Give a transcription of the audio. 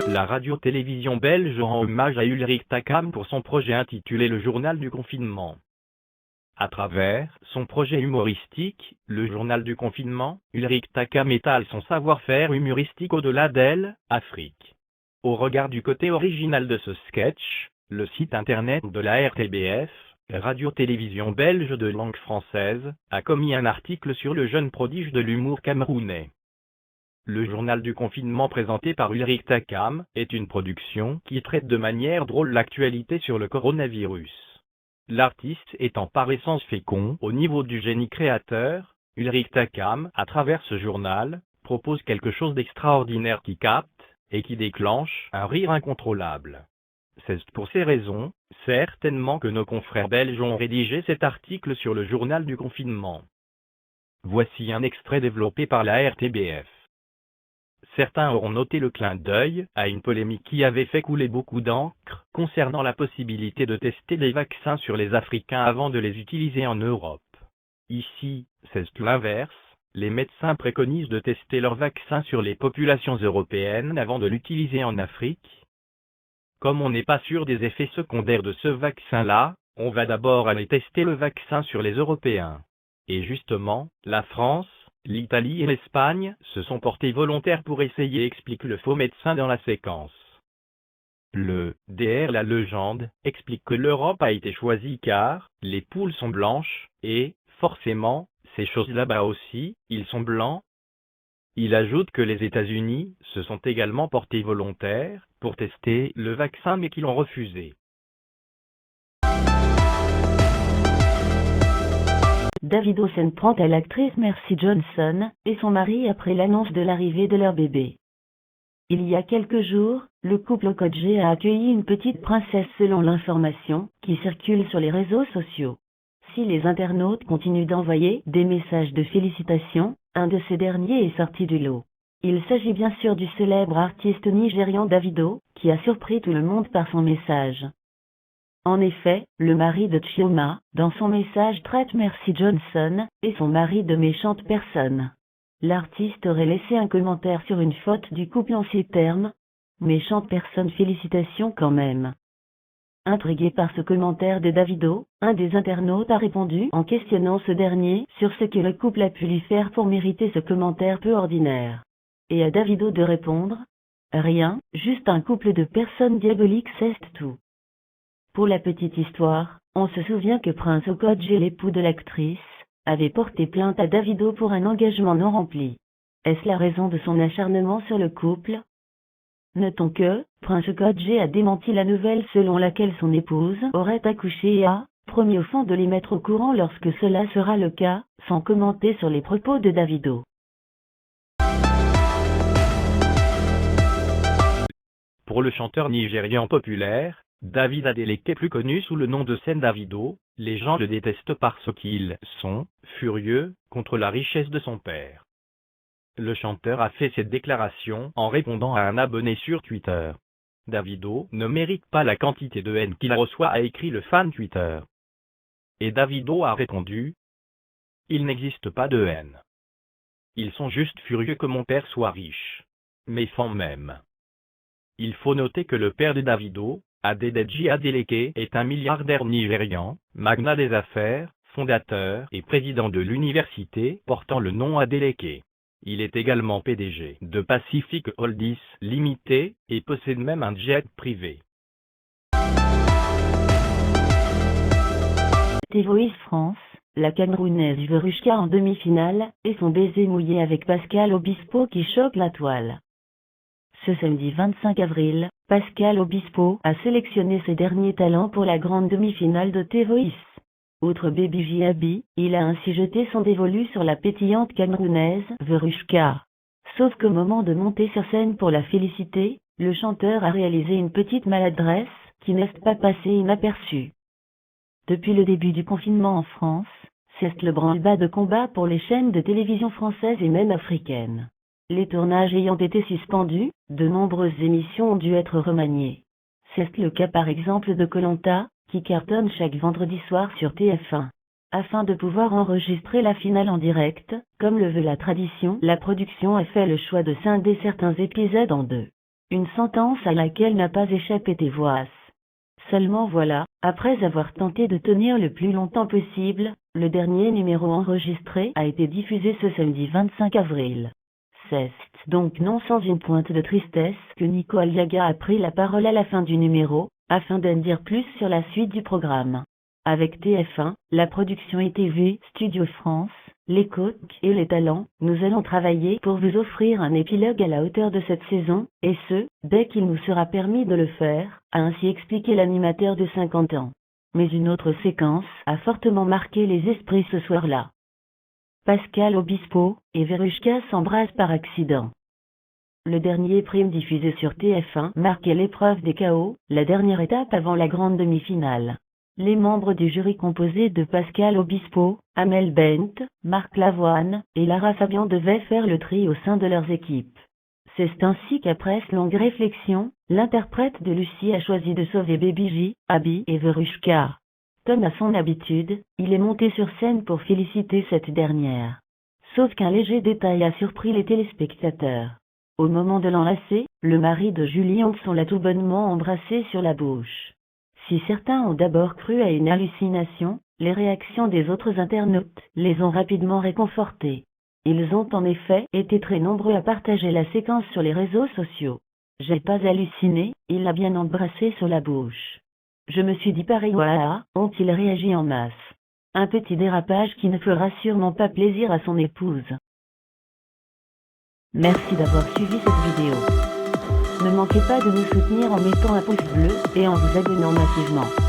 La radio-télévision belge rend hommage à Ulrich Takam pour son projet intitulé Le Journal du confinement. À travers son projet humoristique, Le Journal du confinement, Ulrich Takam étale son savoir-faire humoristique au-delà d'elle, Afrique. Au regard du côté original de ce sketch, le site internet de la RTBF, radio-télévision belge de langue française, a commis un article sur le jeune prodige de l'humour camerounais. Le journal du confinement présenté par Ulrich Takam est une production qui traite de manière drôle l'actualité sur le coronavirus. L'artiste étant par essence fécond au niveau du génie créateur, Ulrich Takam, à travers ce journal, propose quelque chose d'extraordinaire qui capte et qui déclenche un rire incontrôlable. C'est pour ces raisons, certainement que nos confrères belges ont rédigé cet article sur le journal du confinement. Voici un extrait développé par la RTBF. Certains auront noté le clin d'œil à une polémique qui avait fait couler beaucoup d'encre concernant la possibilité de tester les vaccins sur les Africains avant de les utiliser en Europe. Ici, c'est l'inverse, les médecins préconisent de tester leurs vaccins sur les populations européennes avant de l'utiliser en Afrique. Comme on n'est pas sûr des effets secondaires de ce vaccin-là, on va d'abord aller tester le vaccin sur les Européens. Et justement, la France, l'Italie et l'Espagne se sont portés volontaires pour essayer, explique le faux médecin dans la séquence. Le DR La Légende explique que l'Europe a été choisie car les poules sont blanches et, forcément, ces choses là-bas aussi, ils sont blancs. Il ajoute que les États-Unis se sont également portés volontaires pour tester le vaccin mais qu'ils l'ont refusé. Davido s'en prend à l'actrice Mercy Johnson et son mari après l'annonce de l'arrivée de leur bébé. Il y a quelques jours, le couple Okoje a accueilli une petite princesse selon l'information qui circule sur les réseaux sociaux. Si les internautes continuent d'envoyer des messages de félicitations, un de ces derniers est sorti du lot. Il s'agit bien sûr du célèbre artiste nigérian Davido, qui a surpris tout le monde par son message. En effet, le mari de Chioma, dans son message traite Mercy Johnson et son mari de méchantes personnes. L'artiste aurait laissé un commentaire sur une faute du couple en ces termes. Méchante personne, félicitations quand même. Intrigué par ce commentaire de Davido, un des internautes a répondu en questionnant ce dernier sur ce que le couple a pu lui faire pour mériter ce commentaire peu ordinaire. Et à Davido de répondre: rien, juste un couple de personnes diaboliques, c'est tout. Pour la petite histoire, on se souvient que Prince Okoje, l'époux de l'actrice, avait porté plainte à Davido pour un engagement non rempli. Est-ce la raison de son acharnement sur le couple? Notons que Prince Okoje a démenti la nouvelle selon laquelle son épouse aurait accouché et a promis aux fans de les mettre au courant lorsque cela sera le cas, sans commenter sur les propos de Davido. Pour le chanteur nigérian populaire, David Adeleke, plus connu sous le nom de scène Davido, les gens le détestent parce qu'ils sont furieux contre la richesse de son père. Le chanteur a fait cette déclaration en répondant à un abonné sur Twitter. Davido ne mérite pas la quantité de haine qu'il reçoit, a écrit le fan Twitter. Et Davido a répondu: il n'existe pas de haine. Ils sont juste furieux que mon père soit riche. Mes fans m'aiment. Il faut noter que le père de Davido, Adedeji Adeleke, est un milliardaire nigérian, magnat des affaires, fondateur et président de l'université portant le nom Adeleke. Il est également PDG de Pacific Holdings Limited et possède même un jet privé. The Voice France, la Camerounaise Verushka en demi-finale, et son baiser mouillé avec Pascal Obispo qui choque la toile. Ce samedi 25 avril, Pascal Obispo a sélectionné ses derniers talents pour la grande demi-finale de The Voice. Outre Baby Jiabi, il a ainsi jeté son dévolu sur la pétillante Camerounaise Verushka. Sauf qu'au moment de monter sur scène pour la féliciter, le chanteur a réalisé une petite maladresse qui n'est pas passée inaperçue. Depuis le début du confinement en France, c'est le branle-bas de combat pour les chaînes de télévision françaises et même africaines. Les tournages ayant été suspendus, de nombreuses émissions ont dû être remaniées. C'est le cas par exemple de Koh Lanta, qui cartonne chaque vendredi soir sur TF1. Afin de pouvoir enregistrer la finale en direct, comme le veut la tradition, la production a fait le choix de scinder certains épisodes en deux. Une sentence à laquelle n'a pas échappé Tevoas. Seulement voilà, après avoir tenté de tenir le plus longtemps possible, le dernier numéro enregistré a été diffusé ce samedi 25 avril. C'est donc non sans une pointe de tristesse que Nico Aliaga a pris la parole à la fin du numéro, afin d'en dire plus sur la suite du programme. Avec TF1, la production ITV, Studio France, les coachs et les talents, nous allons travailler pour vous offrir un épilogue à la hauteur de cette saison, et ce, dès qu'il nous sera permis de le faire, a ainsi expliqué l'animateur de 50 ans. Mais une autre séquence a fortement marqué les esprits ce soir-là. Pascal Obispo et Verushka s'embrassent par accident. Le dernier prime diffusé sur TF1 marquait l'épreuve des KO, la dernière étape avant la grande demi-finale. Les membres du jury composés de Pascal Obispo, Amel Bent, Marc Lavoine et Lara Fabian devaient faire le tri au sein de leurs équipes. C'est ainsi qu'après longue réflexion, l'interprète de Lucie a choisi de sauver Baby J, Abby et Verushka. Comme à son habitude, il est monté sur scène pour féliciter cette dernière. Sauf qu'un léger détail a surpris les téléspectateurs. Au moment de l'enlacer, le mari de Julie Hanson l'a tout bonnement embrassé sur la bouche. Si certains ont d'abord cru à une hallucination, les réactions des autres internautes les ont rapidement réconfortés. Ils ont en effet été très nombreux à partager la séquence sur les réseaux sociaux. J'ai pas halluciné, il l'a bien embrassé sur la bouche. Je me suis dit pareil, waouh, ont-ils réagi en masse. Un petit dérapage qui ne fera sûrement pas plaisir à son épouse. Merci d'avoir suivi cette vidéo. Ne manquez pas de nous soutenir en mettant un pouce bleu et en vous abonnant massivement.